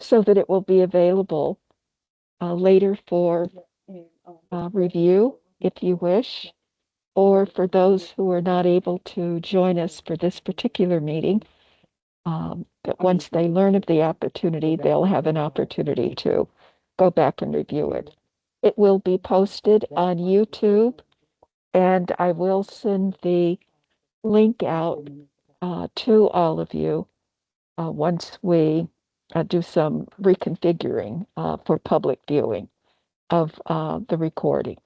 so that it will be available later for review if you wish, or for those who are not able to join us for this particular meeting. But once they learn of the opportunity, they'll have an opportunity to go back and review it. It will be posted on YouTube, and I will send the link out to all of you once we do some reconfiguring for public viewing of the recording.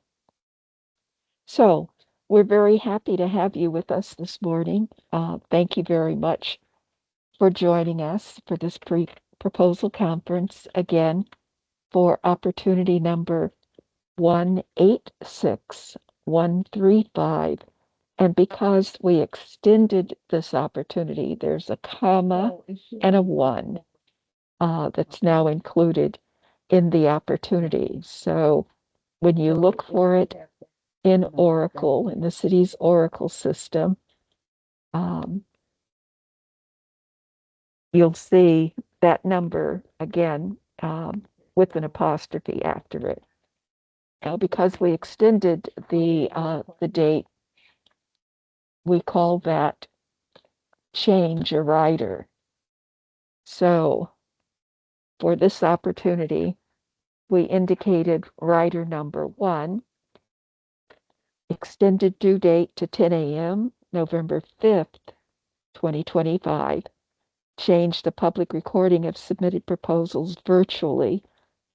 So we're very happy to have you with us this morning. Thank you very much for joining us for this proposal conference again for opportunity number 186135. And because we extended this opportunity, there's a comma and a one that's now included in the opportunity. So when you look for it in Oracle, in the city's Oracle system, you'll see that number again with an apostrophe after it. Now, because we extended the date, we call that change a rider. So for this opportunity, we indicated rider number one, extended due date to 10 a.m., November 5th, 2025. Change the public recording of submitted proposals virtually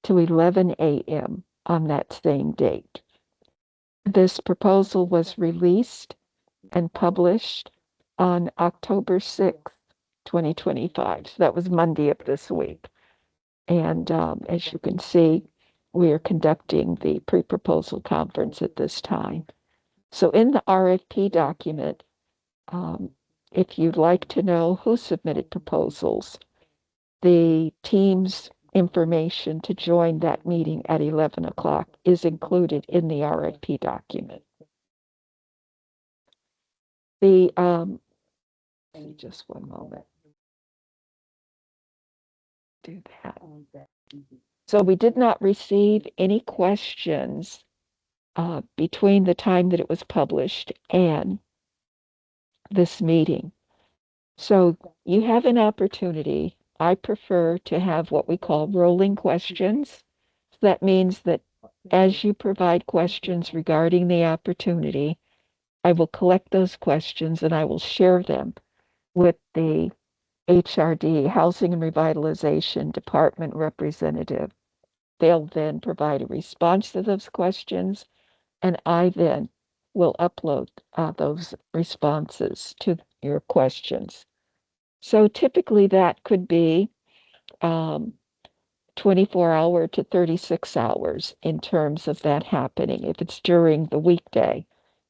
to 11 a.m. on that same date. This proposal was released and published on October 6th, 2025. So that was Monday of this week. And as you can see, we are conducting the pre-proposal conference at this time. So in the RFP document, if you'd like to know who submitted proposals, the team's information to join that meeting at 11 o'clock is included in the RFP document. Just one moment. Do that. So we did not receive any questions between the time that it was published and this meeting. So you have an opportunity. I prefer to have what we call rolling questions. That means that as you provide questions regarding the opportunity, I will collect those questions and I will share them with the HRD, Housing and Revitalization Department representative. They'll then provide a response to those questions, and I then will upload those responses to your questions. So typically that could be 24-hour to 36 hours in terms of that happening if it's during the weekday.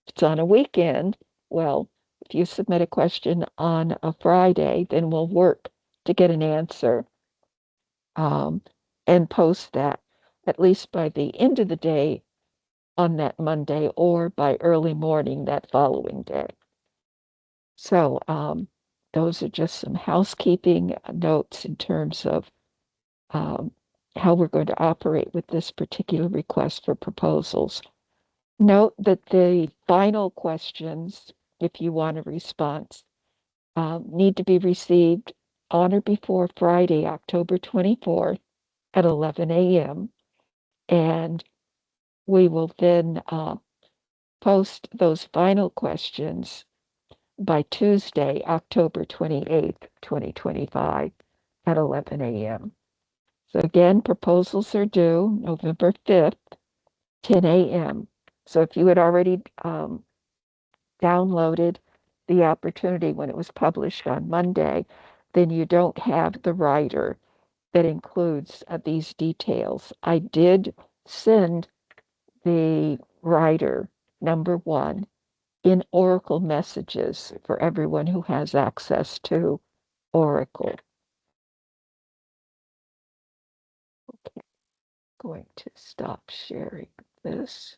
If it's on a weekend, well, if you submit a question on a Friday, then we'll work to get an answer and post that at least by the end of the day on that Monday or by early morning that following day. So those are just some housekeeping notes in terms of how we're going to operate with this particular request for proposals. Note that the final questions, if you want a response, need to be received on or before Friday, October 24th at 11 a.m. And we will then post those final questions by Tuesday, October 28th, 2025 at 11 a.m. So again, proposals are due November 5th, 10 a.m. So if you had already downloaded the opportunity when it was published on Monday, then you don't have the rider that includes these details. I did send the rider number one in Oracle Messages for everyone who has access to Oracle. Okay, going to stop sharing this.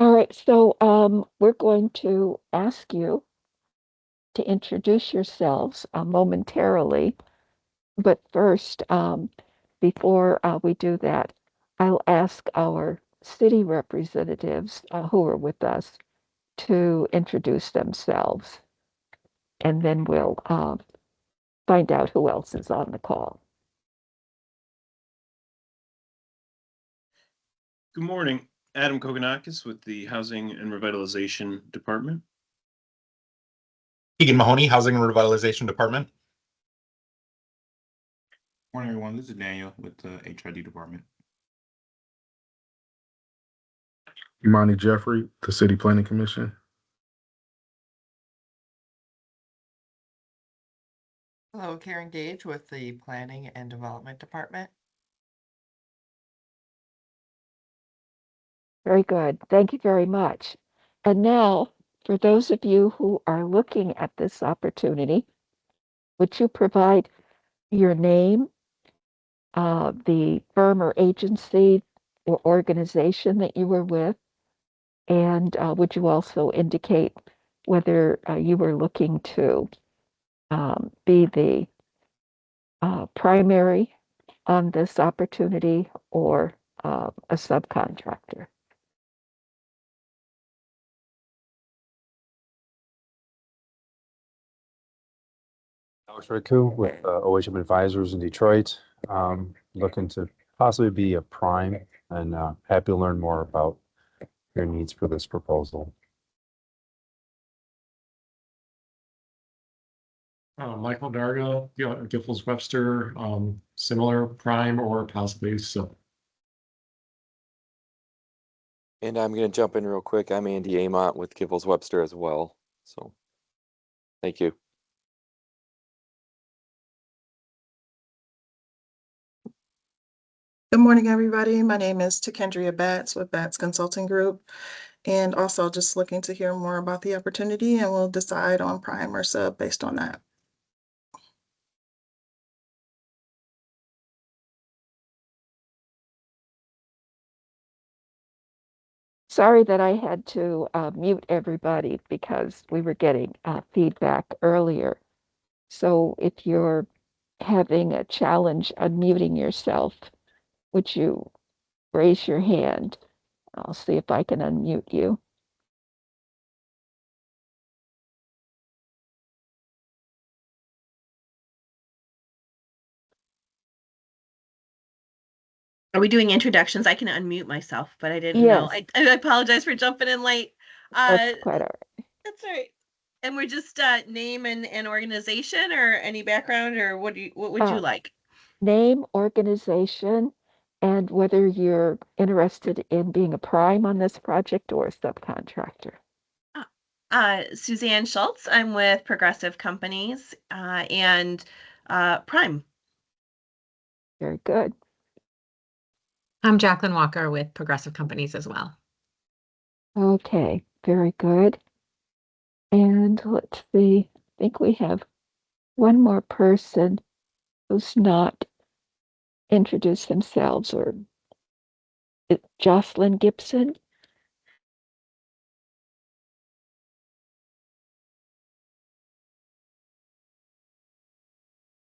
All right, so we're going to ask you to introduce yourselves momentarily. But first, before we do that, I'll ask our city representatives who are with us to introduce themselves, and then we'll find out who else is on the call. Good morning. Adam Kogonakis with the Housing and Revitalization Department. Keegan Mahoney, Housing and Revitalization Department. Morning, everyone. This is Daniel with the HID department. Imani Jeffrey, the City Planning Commission. Hello, Karen Gage with the Planning and Development Department. Very good. Thank you very much. And now, for those of you who are looking at this opportunity, would you provide your name, the firm or agency or organization that you were with, and would you also indicate whether you were looking to be the primary on this opportunity or a subcontractor? Alex Riku with OHM Advisors in Detroit. Looking to possibly be a prime and happy to learn more about your needs for this proposal. Michael Darga, Giffords Webster, similar prime or possibly so. And I'm going to jump in real quick. I'm Andy Amont with Giffords Webster as well. So thank you. Good morning, everybody. My name is Takendria Batts with Batts Consulting Group, and also just looking to hear more about the opportunity, and we'll decide on prime or sub based on that. Sorry that I had to mute everybody because we were getting feedback earlier. So if you're having a challenge unmuting yourself, would you raise your hand? I'll see if I can unmute you. Are we doing introductions? I can unmute myself, but I didn't know. I apologize for jumping in late. That's quite all right. That's all right. And we're just name and organization or any background, or what would you like? Name, organization, and whether you're interested in being a prime on this project or a subcontractor. Suzanne Schultz. I'm with Progressive Companies and Prime. Very good. I'm Jacqueline Walker with Progressive Companies as well. Okay, very good. And let's see, I think we have one more person who's not introduced themselves, or Jocelyn Gibson.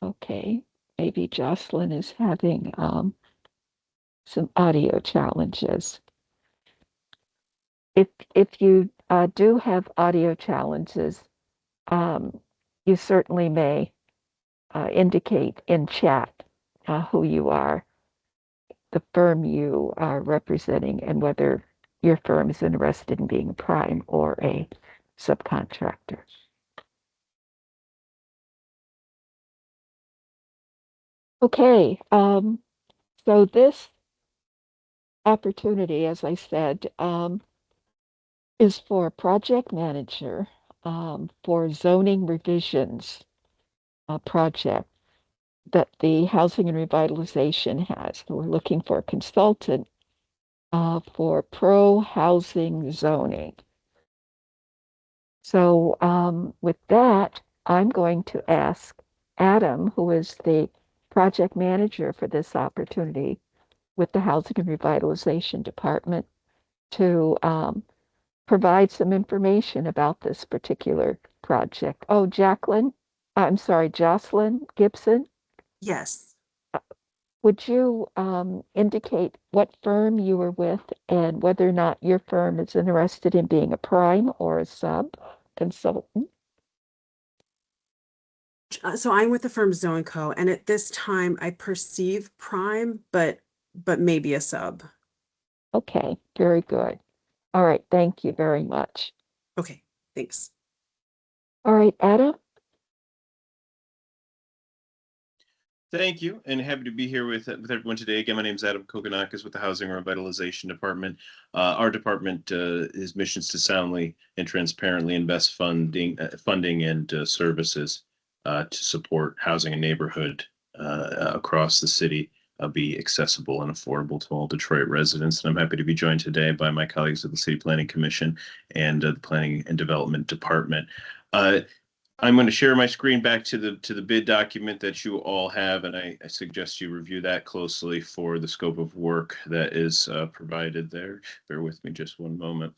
Okay, maybe Jocelyn is having some audio challenges. If you do have audio challenges, you certainly may indicate in chat who you are, the firm you are representing, and whether your firm is interested in being a prime or a subcontractor. Okay, so this opportunity, as I said, is for a project manager for zoning revisions project that the Housing and Revitalization has. So we're looking for a consultant for pro-housing zoning. So with that, I'm going to ask Adam, who is the project manager for this opportunity with the Housing and Revitalization Department, to provide some information about this particular project. Oh, Jocelyn Gibson, Yes. would you indicate what firm you were with and whether or not your firm is interested in being a prime or a sub consultant? So I'm with the firm Zone Co, and at this time I perceive prime, but maybe a sub. Okay, very good. All right, thank you very much. Okay, thanks. All right, Adam? Thank you, and happy to be here with everyone today. Again, my name is Adam Kokonakis with the Housing Revitalization Department. Our department is missions to soundly and transparently invest funding and services to support housing and neighborhood across the city be accessible and affordable to all Detroit residents. And I'm happy to be joined today by my colleagues at the City Planning Commission and the Planning and Development Department. I'm going to share my screen back to the bid document that you all have, and I suggest you review that closely for the scope of work that is provided there. Bear with me just one moment.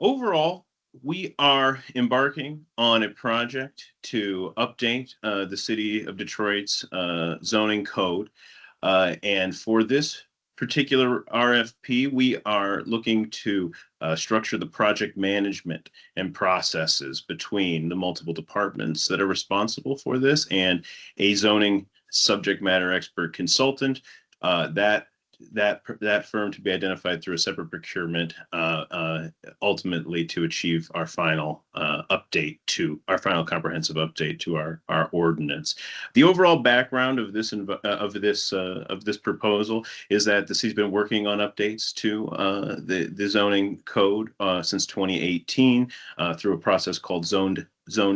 Overall, we are embarking on a project to update the City of Detroit's zoning code. And for this particular RFP, we are looking to structure the project management and processes between the multiple departments that are responsible for this and a zoning subject matter expert consultant. That firm to be identified through a separate procurement, ultimately to achieve our final comprehensive update to our ordinance. The overall background of this proposal is that the city's been working on updates to the zoning code since 2018 through a process called Zone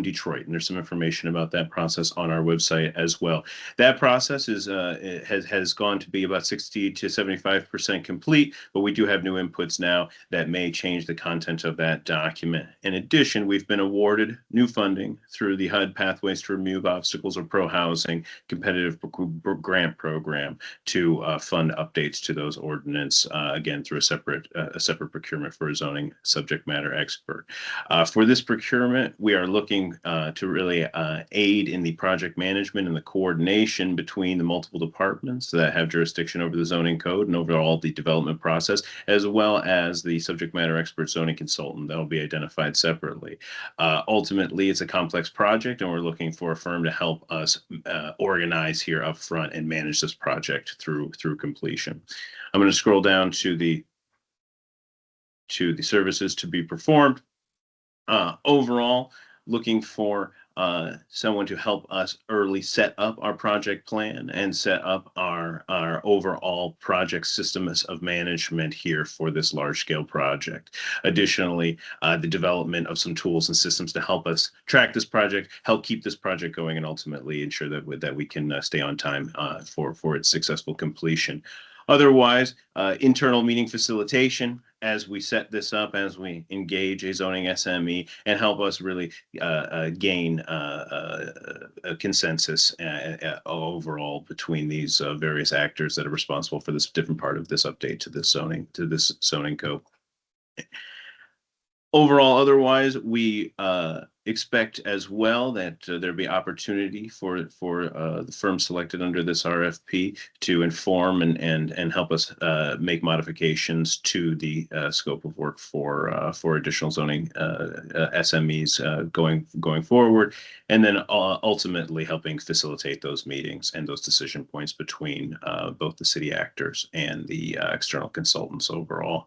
Detroit, and there's some information about that process on our website as well. That process has gone to be about 60 to 75% complete, but we do have new inputs now that may change the content of that document. In addition, we've been awarded new funding through the HUD Pathways to Remove Obstacles or Pro-Housing Competitive Grant Program to fund updates to those ordinance, again, through a separate procurement for a zoning subject matter expert. For this procurement, we are looking to really aid in the project management and the coordination between the multiple departments that have jurisdiction over the zoning code and overall the development process, as well as the subject matter expert zoning consultant that will be identified separately. Ultimately, it's a complex project, and we're looking for a firm to help us organize here up front and manage this project through completion. I'm going to scroll down to the services to be performed. Overall, looking for someone to help us early set up our project plan and set up our overall project systems of management here for this large scale project. Additionally, the development of some tools and systems to help us track this project, help keep this project going, and ultimately ensure that we can stay on time for its successful completion. Otherwise, internal meeting facilitation as we set this up, as we engage a zoning SME and help us really gain a consensus overall between these various actors that are responsible for this different part of this update to this zoning code. Overall, otherwise, we expect as well that there be opportunity for the firm selected under this RFP to inform and help us make modifications to the scope of work for additional zoning SMEs going forward, and then ultimately helping facilitate those meetings and those decision points between both the city actors and the external consultants overall.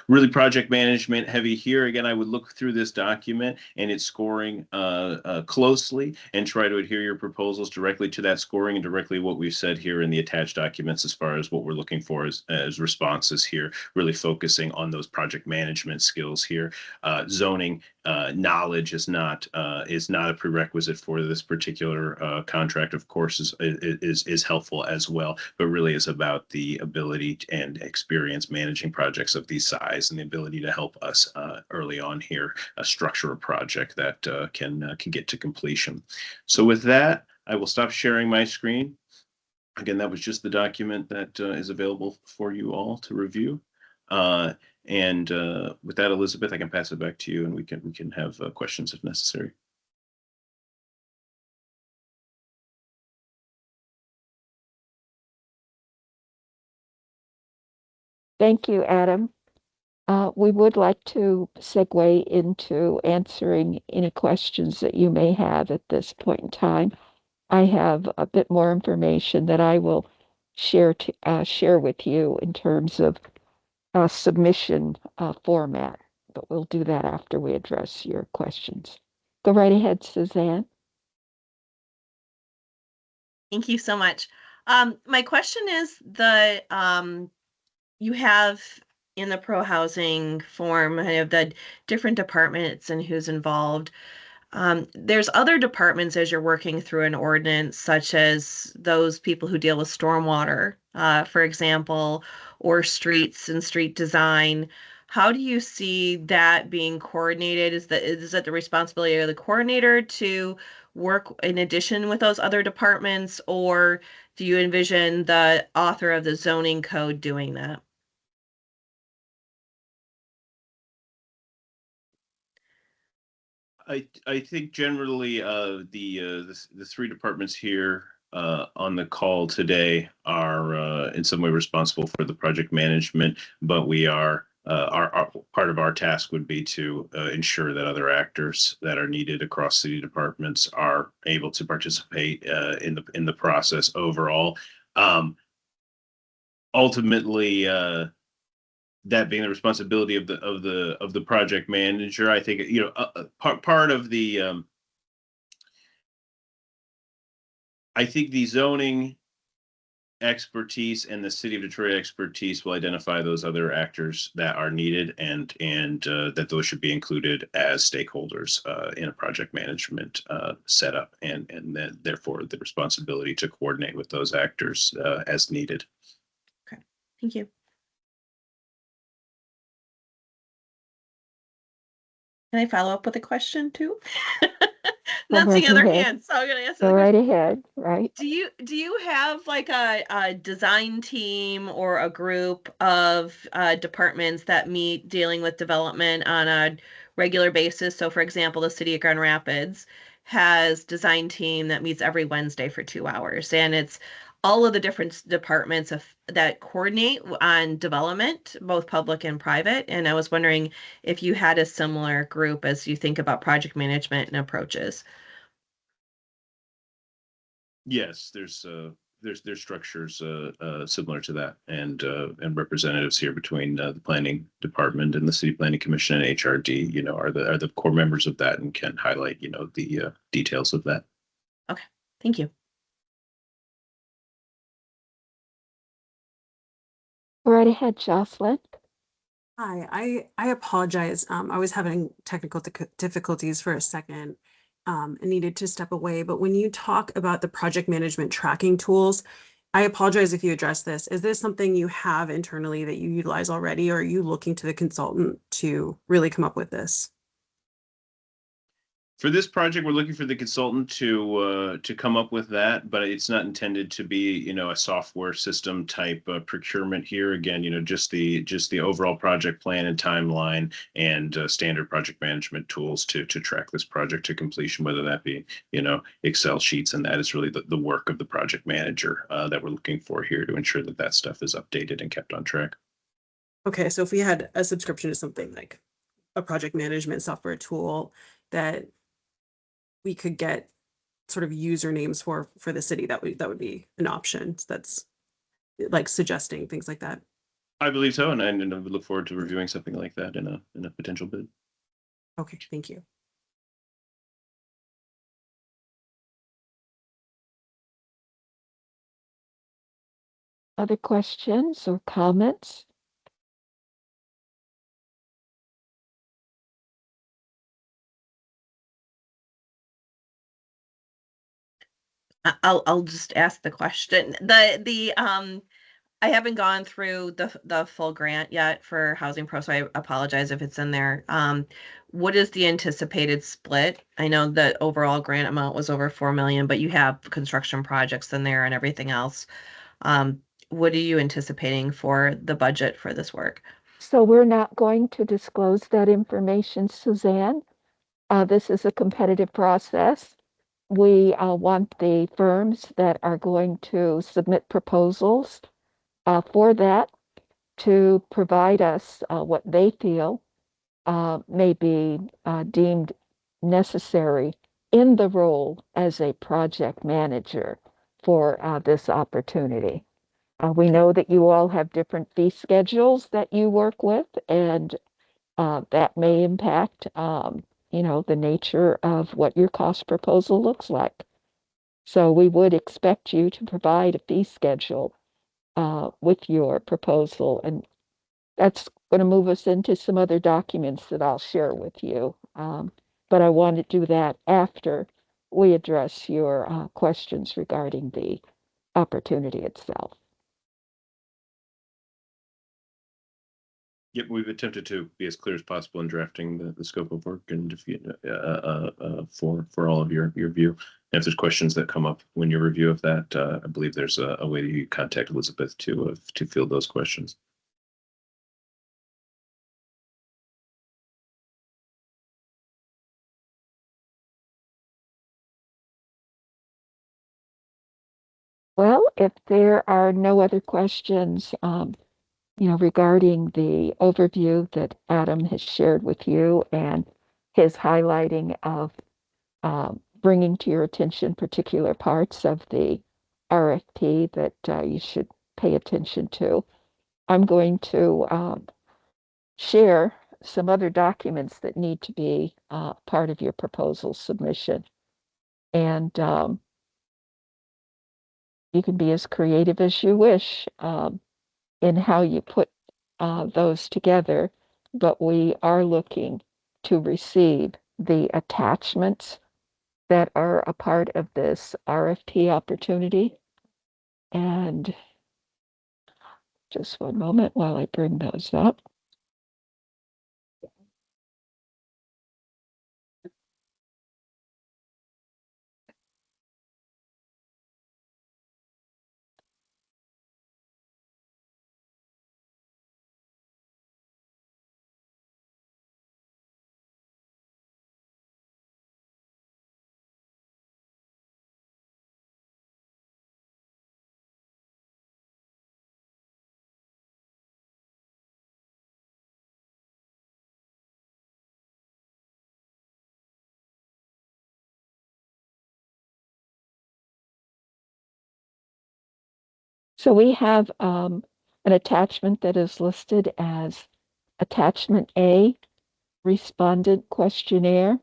Really project management heavy here. Again, I would look through this document and its scoring closely and try to adhere your proposals directly to that scoring and directly what we've said here in the attached documents as far as what we're looking for as responses here, really focusing on those project management skills here. Zoning knowledge is not a prerequisite for this particular contract, of course, is helpful as well, but really is about the ability and experience managing projects of these size and the ability to help us early on here structure a project that can get to completion. So with that, I will stop sharing my screen. Again, that was just the document that is available for you all to review. And with that, Elizabeth, I can pass it back to you, and we can have questions if necessary. Thank you, Adam. We would like to segue into answering any questions that you may have at this point in time. I have a bit more information that I will share with you in terms of submission format, but we'll do that after we address your questions. Go right ahead, Suzanne. Thank you so much. My question is you have in the pro housing form, I have the different departments and who's involved. There's other departments as you're working through an ordinance, such as those people who deal with stormwater, for example, or streets and street design. How do you see that being coordinated? Is that the responsibility of the coordinator to work in addition with those other departments, or do you envision the author of the zoning code doing that? I think generally the three departments here on the call today are in some way responsible for the project management, but we are our part of our task would be to ensure that other actors that are needed across city departments are able to participate in the process overall. Ultimately, that being the responsibility of the project manager, I think part of the I think the zoning expertise and the city of Detroit expertise will identify those other actors that are needed, and that those should be included as stakeholders in a project management setup, and then therefore the responsibility to coordinate with those actors as needed. Okay, thank you. Can I follow up with a question too? Not seeing other hands, so I'm gonna ask. Go right ahead. Right. Do you have like a design team or a group of departments that meet dealing with development on a regular basis? So, for example, the city of Grand Rapids has design team that meets every Wednesday for 2 hours, and it's all of the different departments that coordinate on development, both public and private. And I was wondering if you had a similar group as you think about project management and approaches. Yes, there's structures similar to that, and representatives here between the planning department and the city planning commission and HRD, are the core members of that and can highlight, the details of that. Okay, thank you. Right ahead, Jocelyn. Hi, I apologize. I was having technical difficulties for a second and needed to step away. But when you talk about the project management tracking tools, I apologize if you address this. Is this something you have internally that you utilize already, or are you looking to the consultant to really come up with this? For this project, we're looking for the consultant to come up with that, but it's not intended to be, a software system type procurement here. Again, just the overall project plan and timeline, and standard project management tools to track this project to completion, whether that be, Excel sheets, and that is really the work of the project manager that we're looking for here to ensure that that stuff is updated and kept on track. Okay, so if we had a subscription to something like a project management software tool that we could get sort of usernames for the city, that would be an option. So that's like suggesting things like that. I believe so, and I would look forward to reviewing something like that in a potential bid. Okay, thank you. Other questions or comments? I'll just ask the question. I haven't gone through the full grant yet for Housing Pro, so I apologize if it's in there. What is the anticipated split? I know the overall grant amount was over 4 million, but you have construction projects in there and everything else. What are you anticipating for the budget for this work? So we're not going to disclose that information, Suzanne. This is a competitive process. We want the firms that are going to submit proposals for that to provide us what they feel may be deemed necessary in the role as a project manager for this opportunity. We know that you all have different fee schedules that you work with, and that may impact, the nature of what your cost proposal looks like. So we would expect you to provide a fee schedule with your proposal, and that's going to move us into some other documents that I'll share with you. But I want to do that after we address your questions regarding the opportunity itself. Yep, we've attempted to be as clear as possible in drafting the scope of work and for all of your view. And if there's questions that come up when your review of that, I believe there's a way to contact Elizabeth to field those questions. Well, if there are no other questions, regarding the overview that Adam has shared with you and his highlighting of bringing to your attention particular parts of the RFP that you should pay attention to, I'm going to share some other documents that need to be part of your proposal submission. And you can be as creative as you wish in how you put those together, but we are looking to receive the attachments that are a part of this RFP opportunity. And just one moment while I bring those up. So we have an attachment that is listed as Attachment A, Respondent Questionnaire.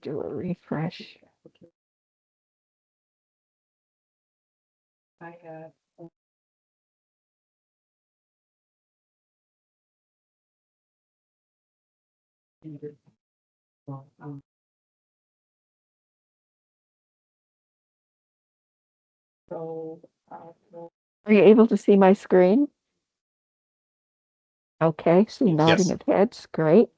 Do a refresh. I have. Are you able to see my screen? Okay, so nodding Yes. of heads, great.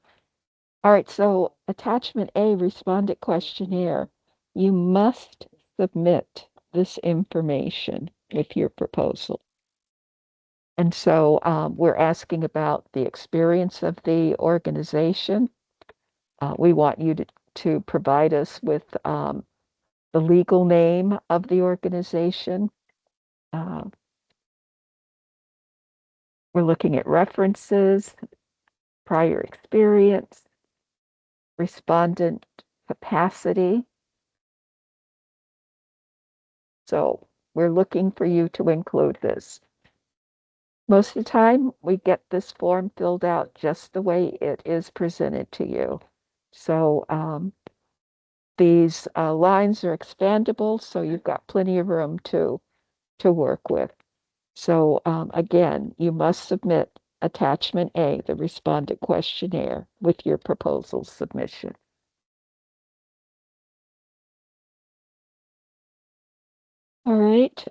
All right, so attachment A, respondent questionnaire. You must submit this information with your proposal. And so we're asking about the experience of the organization. We want you to provide us with the legal name of the organization. We're looking at references, prior experience, respondent capacity. So we're looking for you to include this. Most of the time, we get this form filled out just the way it is presented to you. So These lines are expandable, so you've got plenty of room to work with. So again, you must submit attachment A, the respondent questionnaire, with your proposal submission. All right,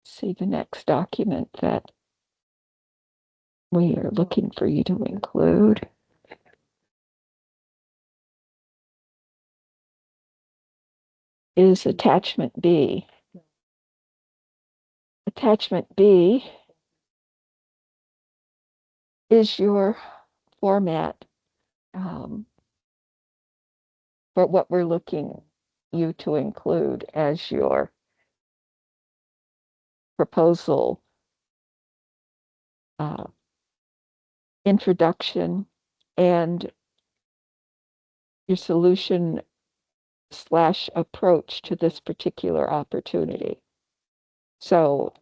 see the next document that we are looking for you to include. Is attachment B. Attachment B is your format for what we're looking you to include as your proposal introduction and your solution / approach to this particular opportunity. So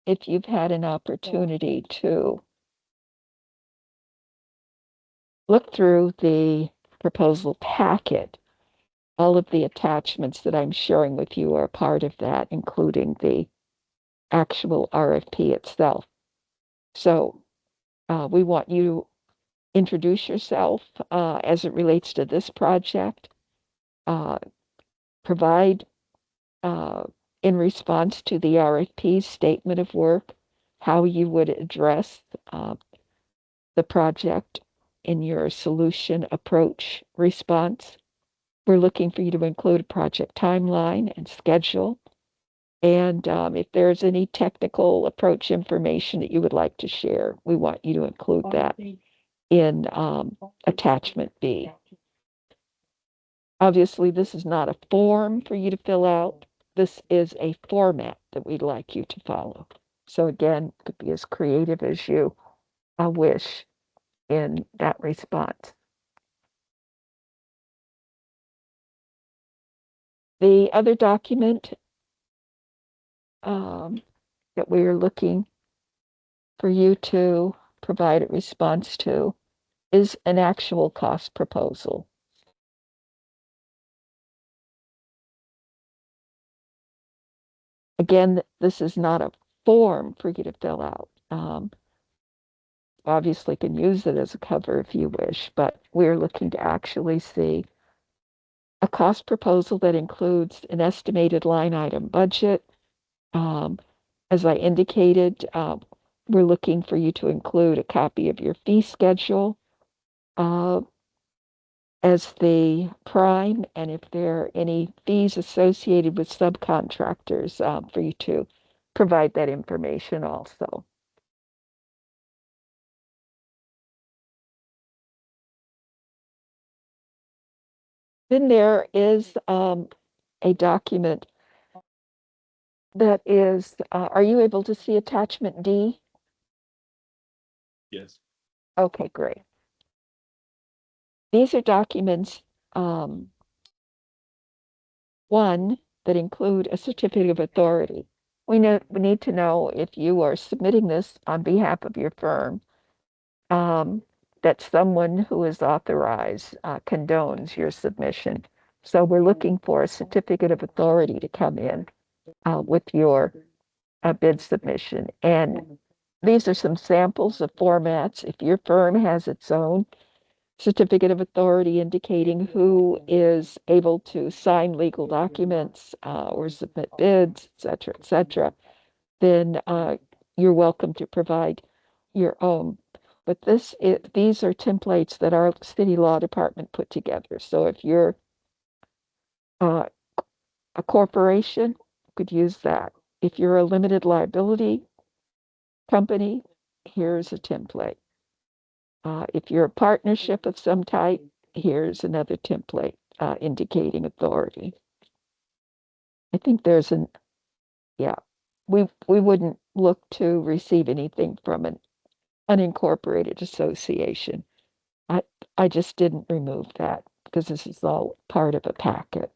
if you've had an opportunity to look through the proposal packet, all of the attachments that I'm sharing with you are part of that, including the actual RFP itself. So we want you to introduce yourself as it relates to this project, provide in response to the RFP statement of work, how you would address the project in your solution approach response. We're looking for you to include a project timeline and schedule. And if there's any technical approach information that you would like to share, we want you to include that in attachment B. Obviously, this is not a form for you to fill out. This is a format that we'd like you to follow. So again, it could be as creative as you wish in that response. The other document that we are looking for you to provide a response to is an actual cost proposal. Again, this is not a form for you to fill out. Obviously can use it as a cover if you wish, but we're looking to actually see a cost proposal that includes an estimated line item budget. As I indicated, we're looking for you to include a copy of your fee schedule as the prime, and if there are any fees associated with subcontractors, for you to provide that information also. Then there is a document that is, are you able to see attachment D? Yes. Okay, great. These are documents, one, that include a certificate of authority. We need to know if you are submitting this on behalf of your firm, that someone who is authorized condones your submission. So we're looking for a certificate of authority to come in with your bid submission. And these are some samples of formats. If your firm has its own certificate of authority indicating who is able to sign legal documents or submit bids, et cetera, then you're welcome to provide your own. But these are templates that our city law department put together. So if you're a corporation, you could use that. If you're a limited liability company, here's a template. If you're a partnership of some type, here's another template indicating authority. I think there's we wouldn't look to receive anything from an unincorporated association. I just didn't remove that because this is all part of a packet.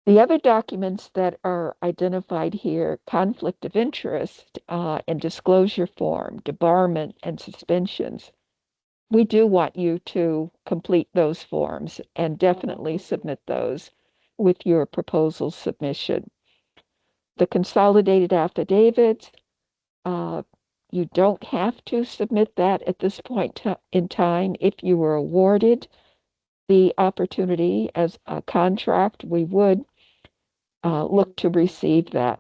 The other documents that are identified here, conflict of interest and disclosure form, debarment and suspensions. we do want you to complete those forms and definitely submit those with your proposal submission. The consolidated affidavits, you don't have to submit that at this point in time. If you were awarded the opportunity as a contract, we would look to receive that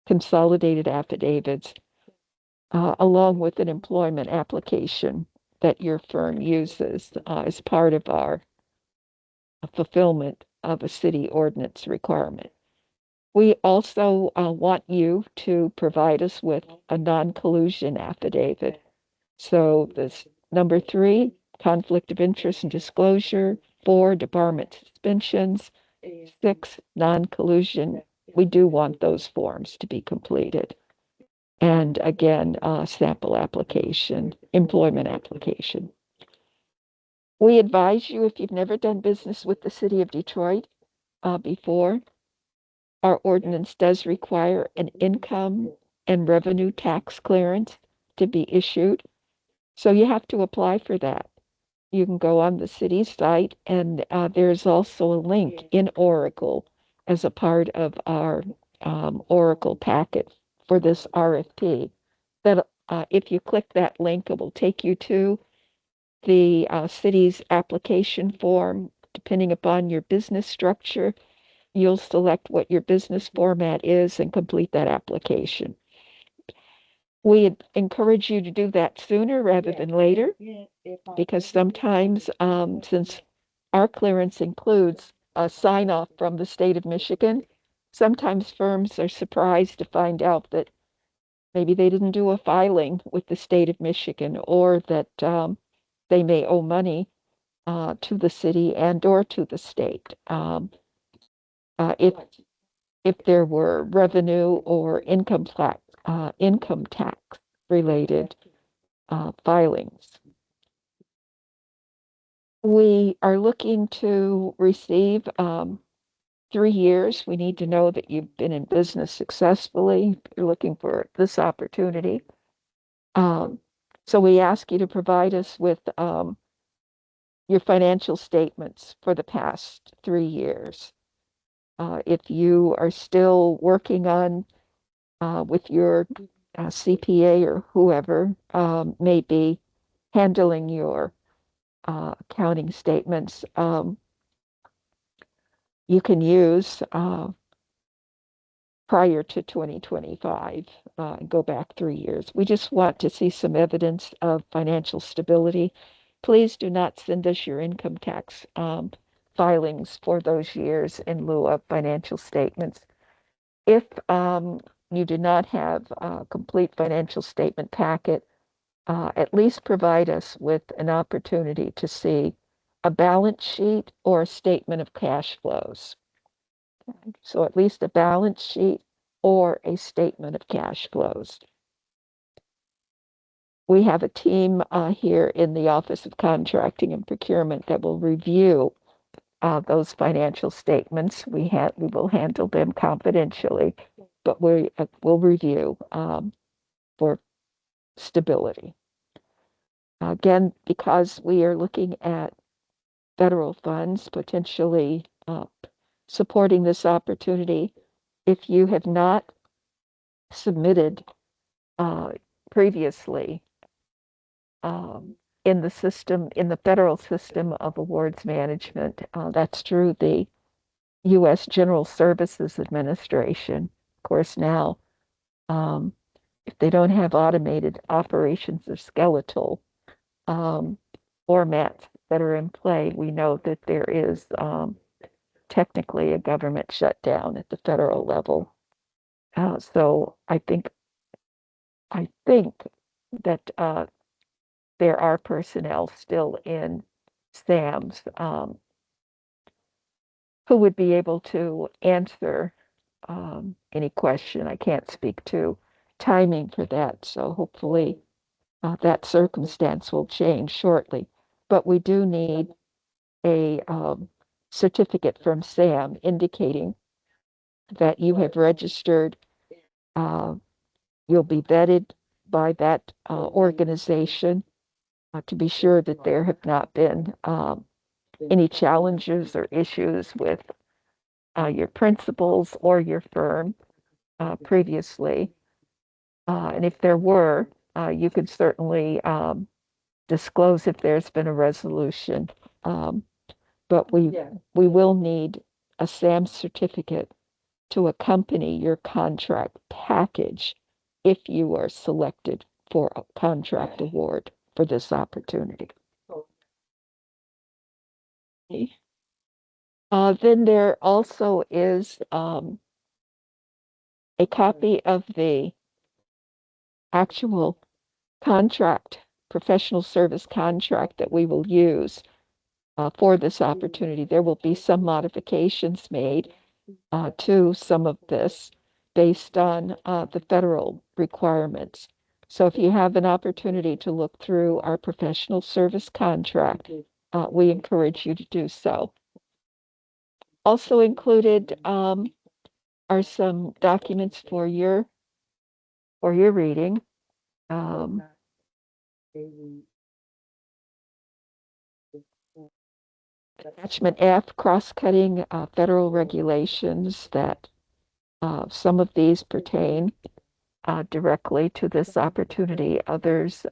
consolidated affidavits along with an employment application that your firm uses as part of our fulfillment of a city ordinance requirement. We also want you to provide us with a non-collusion affidavit. So this number 3, conflict of interest and disclosure. 4, debarment suspensions. 6, non-collusion. We do want those forms to be completed. And again, sample application, employment application. We advise you, if you've never done business with the city of Detroit before, our ordinance does require an income and revenue tax clearance to be issued. So you have to apply for that. You can go on the city site, and there's also a link in Oracle as a part of our Oracle packet for this RFP. That if you click that link, it will take you to the city's application form. Depending upon your business structure, you'll select what your business format is and complete that application. We encourage you to do that sooner rather than later, because sometimes, since our clearance includes a sign off from the state of Michigan, sometimes firms are surprised to find out that maybe they didn't do a filing with the state of Michigan, or that they may owe money to the city and or to the state. If there were revenue or income tax related filings. We are looking to receive 3 years. We need to know that you've been in business successfully. You're looking for this opportunity. So we ask you to provide us with your financial statements for the past 3 years. If you are still working on with your CPA or whoever may be handling your accounting statements, you can use prior to 2025, go back 3 years. We just want to see some evidence of financial stability. Please do not send us your income tax filings for those years in lieu of financial statements. If you do not have a complete financial statement packet, at least provide us with an opportunity to see a balance sheet or a statement of cash flows. Okay. So at least a balance sheet or a statement of cash flows. We have a team here in the Office of Contracting and Procurement that will review those financial statements. We will handle them confidentially, but we will review for stability. Again, because we are looking at federal funds potentially supporting this opportunity, if you have not submitted previously in the system, in the federal system of awards management, that's through the U.S. General Services Administration. Of course, now, if they don't have automated operations or skeletal formats that are in play, we know that there is technically a government shutdown at the federal level. So I think that there are personnel still in SAMS who would be able to answer any question. I can't speak to timing for that, so hopefully that circumstance will change shortly. But we do need a certificate from SAM indicating that you have registered. You'll be vetted by that organization, to be sure that there have not been any challenges or issues with your principals or your firm previously. And if there were, you could certainly disclose if there's been a resolution. But we will need a SAM certificate to accompany your contract package if you are selected for a contract award for this opportunity. Then there also is a copy of the actual contract, professional service contract that we will use for this opportunity. There will be some modifications made to some of this based on the federal requirements. So if you have an opportunity to look through our professional service contract, we encourage you to do so. Also included are some documents for your reading. Attachment F, cross-cutting federal regulations that some of these pertain directly to this opportunity, others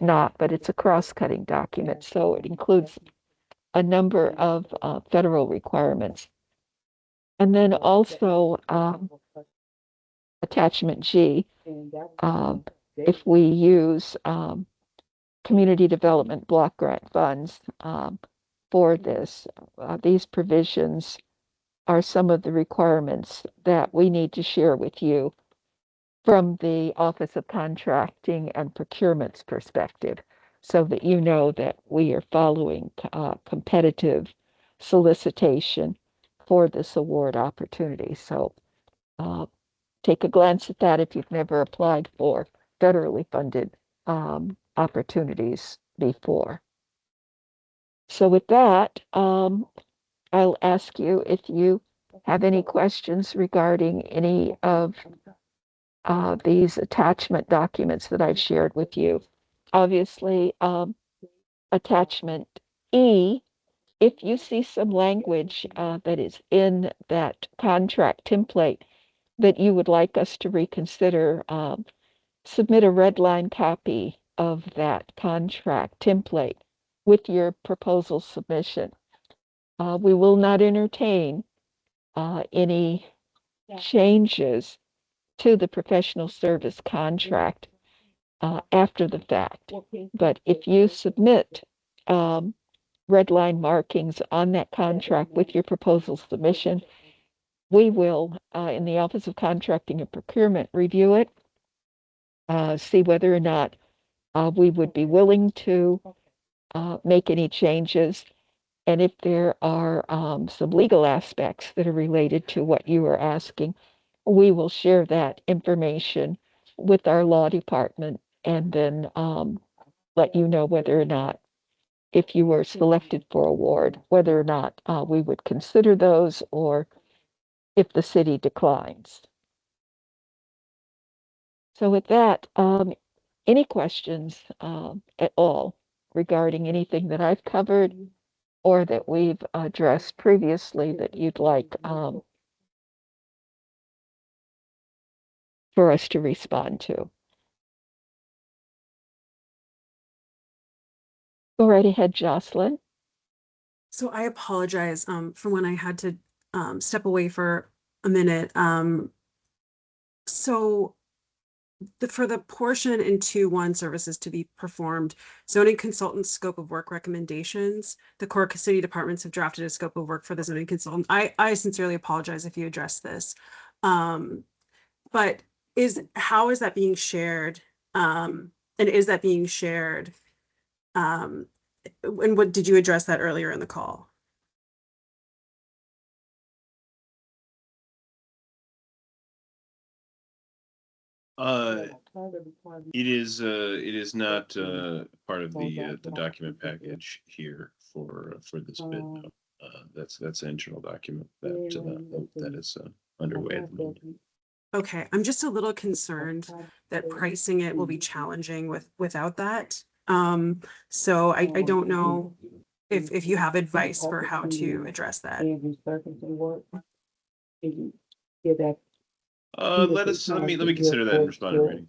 not, but it's a cross-cutting document, so it includes a number of federal requirements. And then also attachment G, if we use community development block grant funds for this, these provisions are some of the requirements that we need to share with you from the Office of Contracting and Procurement's perspective, so that you know that we are following competitive solicitation for this award opportunity. So take a glance at that if you've never applied for federally funded opportunities before. So with that, I'll ask you if you have any questions regarding any of these attachment documents that I've shared with you. Obviously, attachment E, if you see some language that is in that contract template that you would like us to reconsider, submit a red line copy of that contract template with your proposal submission. We will not entertain any changes to the professional service contract after the fact. But if you submit red line markings on that contract with your proposal submission, we will, in the Office of Contracting and Procurement, review it, see whether or not we would be willing to make any changes. And if there are some legal aspects that are related to what you are asking, we will share that information with our law department and then let you know whether or not, if you were selected for award, whether or not we would consider those or if the city declines. So with that, any questions at all regarding anything that I've covered or that we've addressed previously that you'd like for us to respond to? Go right ahead, Jocelyn. So I apologize for when I had to step away for a minute. So for the portion in 2.1 services to be performed, zoning consultant scope of work recommendations, the core city departments have drafted a scope of work for the zoning consultant. I sincerely apologize if you address this. But how is that being shared? And is that being shared? And what did you address that earlier in the call? It is not part of the document package here for this bid. No. That's an internal document that is underway at the moment. Okay, I'm just a little concerned that pricing it will be challenging without that. So I don't know if you have advice for how to address that. Let me consider that and respond in writing.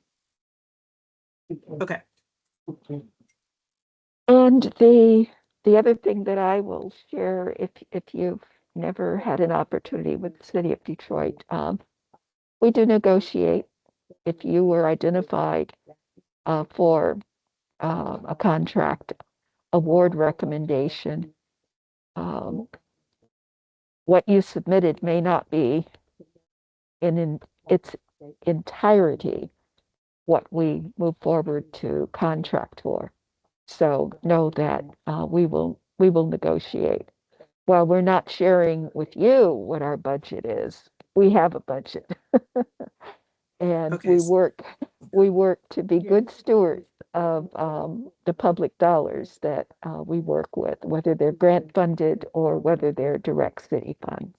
Okay. And the other thing that I will share, if you've never had an opportunity with the city of Detroit, we do negotiate. If you were identified for a contract award recommendation, what you submitted may not be in its entirety what we move forward to contract for. So know that we will negotiate. While we're not sharing with you what our budget is, we have a budget. And Okay. we work to be good stewards of the public dollars that we work with, whether they're grant funded or whether they're direct city funds.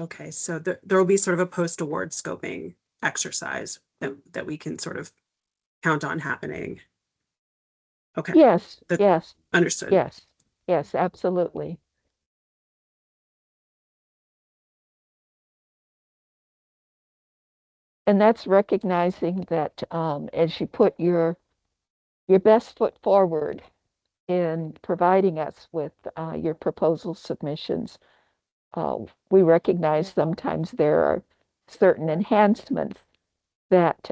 Okay, so there will be sort of a post-award scoping exercise that we can sort of count on happening. Okay. Yes, That- yes, Understood. yes, absolutely. And that's recognizing that as you put your best foot forward in providing us with your proposal submissions, we recognize sometimes there are certain enhancements that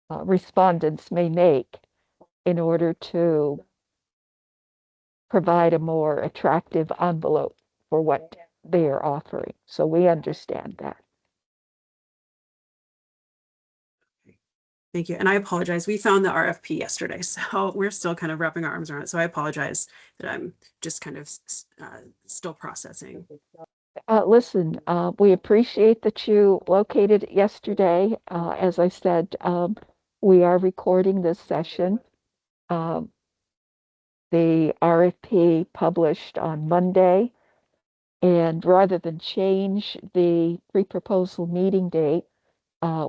respondents may make in order to provide a more attractive envelope for what they are offering. So we understand that. Thank you. And I apologize. We found the RFP yesterday, so we're still kind of wrapping our arms around it. So I apologize that I'm just kind of still processing. Listen, we appreciate that you located it yesterday. As I said, we are recording this session. The RFP published on Monday, and rather than change the pre-proposal meeting date,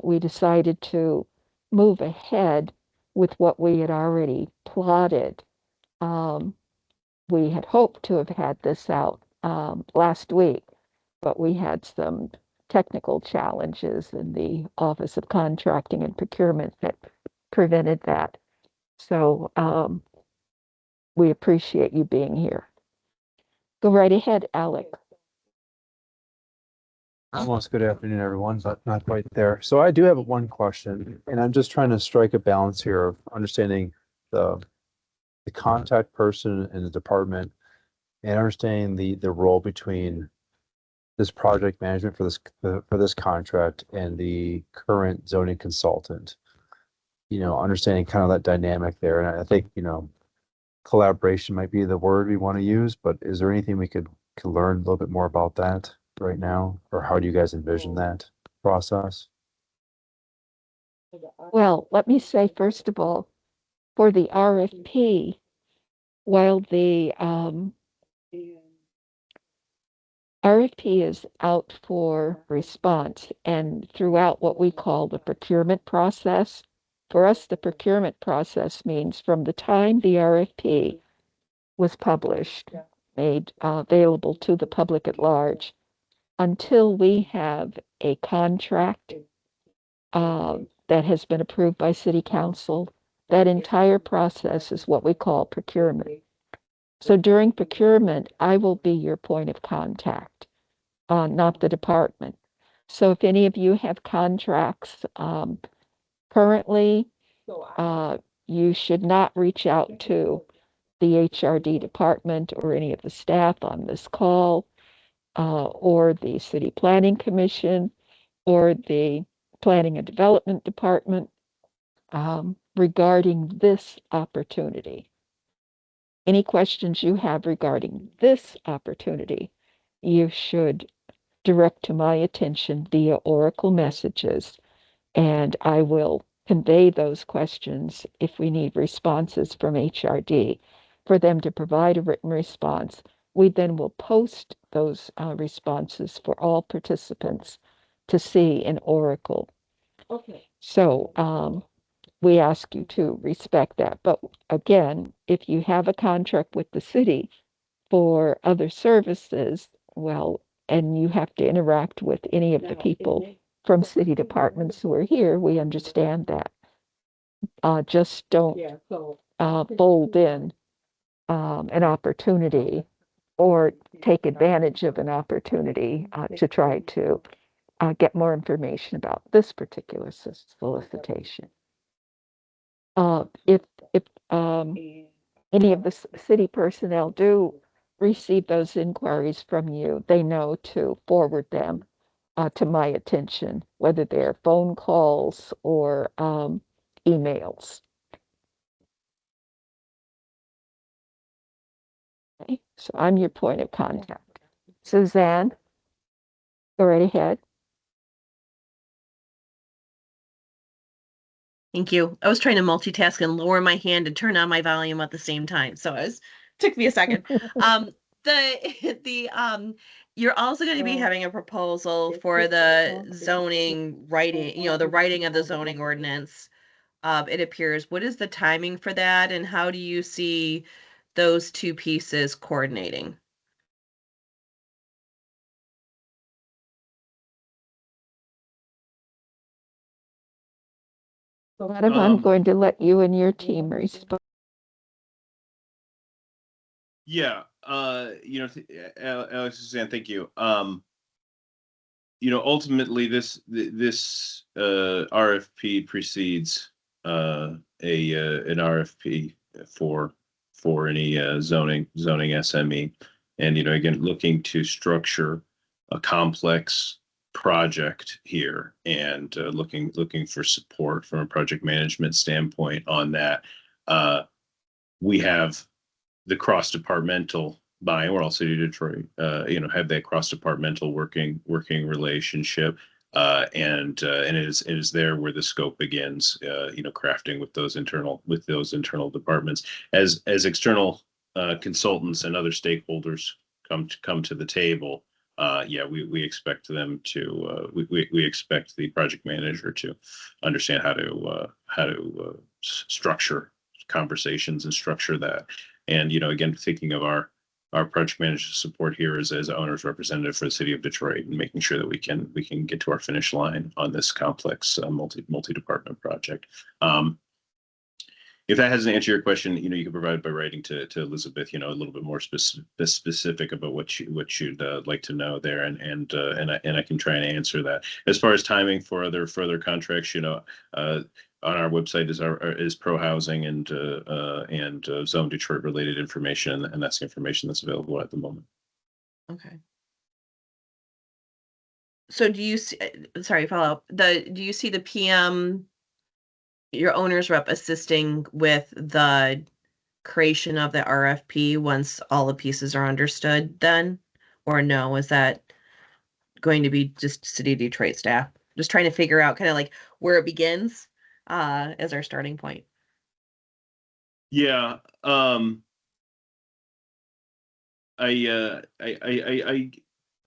we decided to move ahead with what we had already plotted. We had hoped to have had this out last week, but we had some technical challenges in the Office of Contracting and Procurement that prevented that. So we appreciate you being here. Go right ahead, Alec. Almost good afternoon, everyone, but not quite there. So I do have one question, and I'm just trying to strike a balance here of understanding the contact person in the department and understanding the role between this project management for this contract and the current zoning consultant. Understanding kind of that dynamic there. And I think, collaboration might be the word we want to use, but is there anything we could learn a little bit more about that right now? Or how do you guys envision that process? Well, let me say, first of all, for the RFP, while the RFP is out for response and throughout what we call the procurement process, for us, the procurement process means from the time the RFP was published, made available to the public at large, until we have a contract that has been approved by City Council, that entire process is what we call procurement. So during procurement, I will be your point of contact, not the department. So if any of you have contracts currently, you should not reach out to the HRD department or any of the staff on this call, or the City Planning Commission, or the Planning and Development Department regarding this opportunity. Any questions you have regarding this opportunity, you should direct to my attention via Oracle messages, and I will convey those questions if we need responses from HRD for them to provide a written response. We then will post those responses for all participants to see in Oracle. Okay. So we ask you to respect that. But again, if you have a contract with the city for other services, well, and you have to interact with any of the people from city departments who are here, we understand that. Just don't fold in an opportunity or take advantage of an opportunity to try to get more information about this particular solicitation. If any of the city personnel do receive those inquiries from you, they know to forward them to my attention, whether they're phone calls or emails. Okay, so I'm your point of contact. Suzanne, go right ahead. Thank you. I was trying to multitask and lower my hand and turn on my volume at the same time. So took me a second. You're also going to be having a proposal for the zoning writing, the writing of the zoning ordinance. It appears. What is the timing for that, and how do you see those two pieces coordinating? Adam, I'm going to let you and your team respond. Yeah, Alex, Suzanne, thank you. Ultimately, this RFP precedes an RFP for any zoning SME, and again, looking to structure a complex project here, and looking for support from a project management standpoint on that. We have the cross-departmental buy-in. We're all City of Detroit, have that cross-departmental working relationship, and it is there where the scope begins. Crafting with those internal departments as external consultants and other stakeholders come to the table. We expect them to. We expect the project manager to understand how to structure conversations and structure that. And again, thinking of our project manager support here as owner's representative for the City of Detroit, and making sure that we can get to our finish line on this complex multi-department project. If that hasn't answered your question, you can provide it by writing to Elizabeth, a little bit more specific about what you'd like to know there, and I can try and answer that. As far as timing for further contracts, on our website is pro housing and Zone Detroit related information, and that's the information that's available at the moment. Okay. So do you see? Sorry, follow up. Do you see the PM, your owner's rep, assisting with the creation of the RFP once all the pieces are understood? Then, or no? Is that going to be just City of Detroit staff? Just trying to figure out kind of like where it begins as our starting point. Yeah. I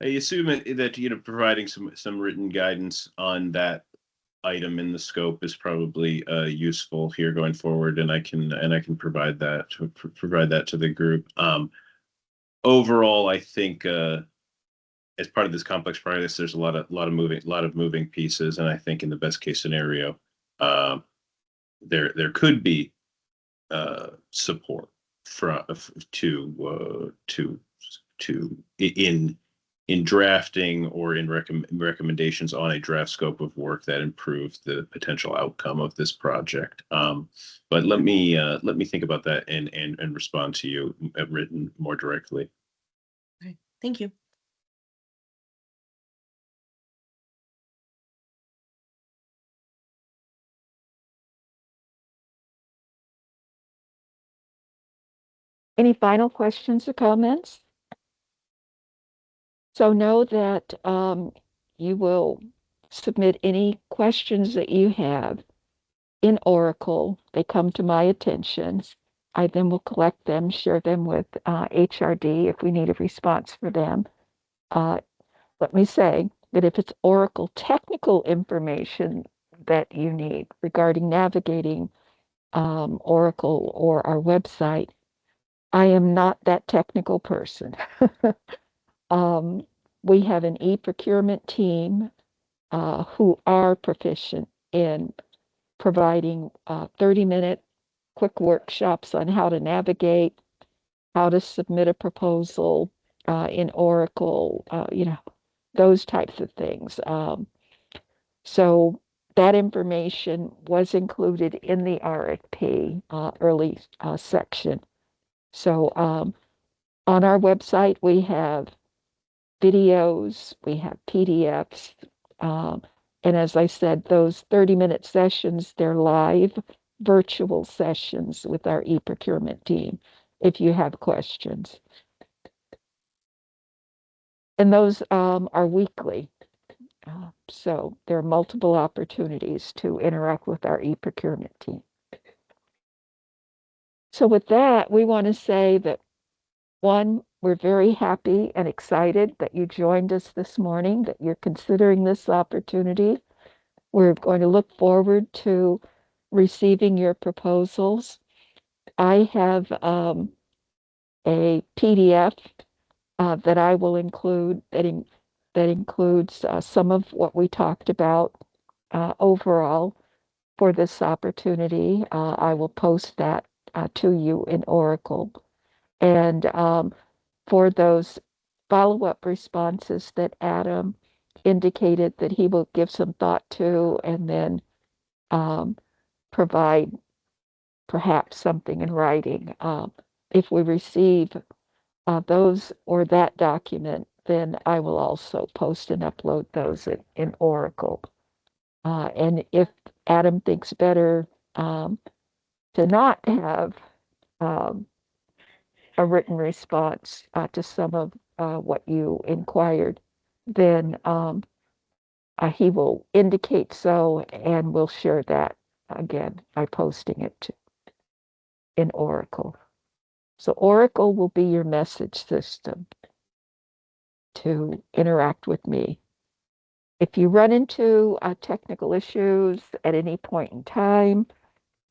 assume that providing some written guidance on that item in the scope is probably useful here going forward, and I can provide that to the group. Overall, I think as part of this complex project, there's a lot of moving pieces, and I think in the best case scenario, there could be support in drafting or in recommendations on a draft scope of work that improve the potential outcome of this project. But let me think about that and respond to you written more directly. Okay, thank you. Any final questions or comments? So know that you will submit any questions that you have in Oracle. They come to my attention. I then will collect them, share them with HRD if we need a response for them. Let me say that if it's Oracle technical information, that you need regarding navigating Oracle or our website, I am not that technical person. We have an e-procurement team who are proficient in providing 30-minute quick workshops on how to navigate, how to submit a proposal in Oracle, those types of things. So that information was included in the RFP early section. So on our website, we have videos, we have PDFs, and as I said, those 30-minute sessions, they're live virtual sessions with our e-procurement team if you have questions. And those are weekly. So there are multiple opportunities to interact with our e-procurement team. So with that, we want to say that, one, we're very happy and excited that you joined us this morning, that you're considering this opportunity. We're going to look forward to receiving your proposals. I have a PDF that I will include that includes some of what we talked about overall for this opportunity. I will post that to you in Oracle. And for those follow-up responses that Adam indicated that he will give some thought to and then provide perhaps something in writing. If we receive those or that document, then I will also post and upload those in Oracle. And if Adam thinks better to not have a written response to some of what you inquired, then he will indicate so, and we'll share that again by posting it in Oracle. So Oracle will be your message system to interact with me. If you run into technical issues at any point in time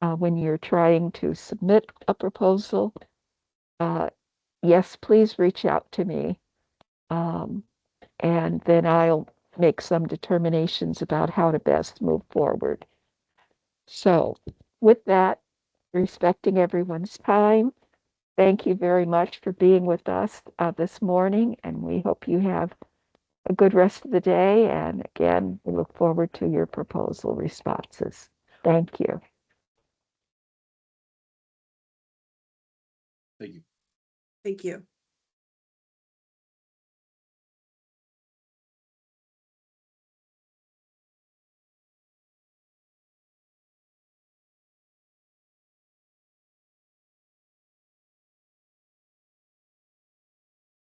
when you're trying to submit a proposal, yes, please reach out to me. And then I'll make some determinations about how to best move forward. So with that, respecting everyone's time, thank you very much for being with us this morning, and we hope you have a good rest of the day. And again, we look forward to your proposal responses. Thank you. Thank you. Thank you.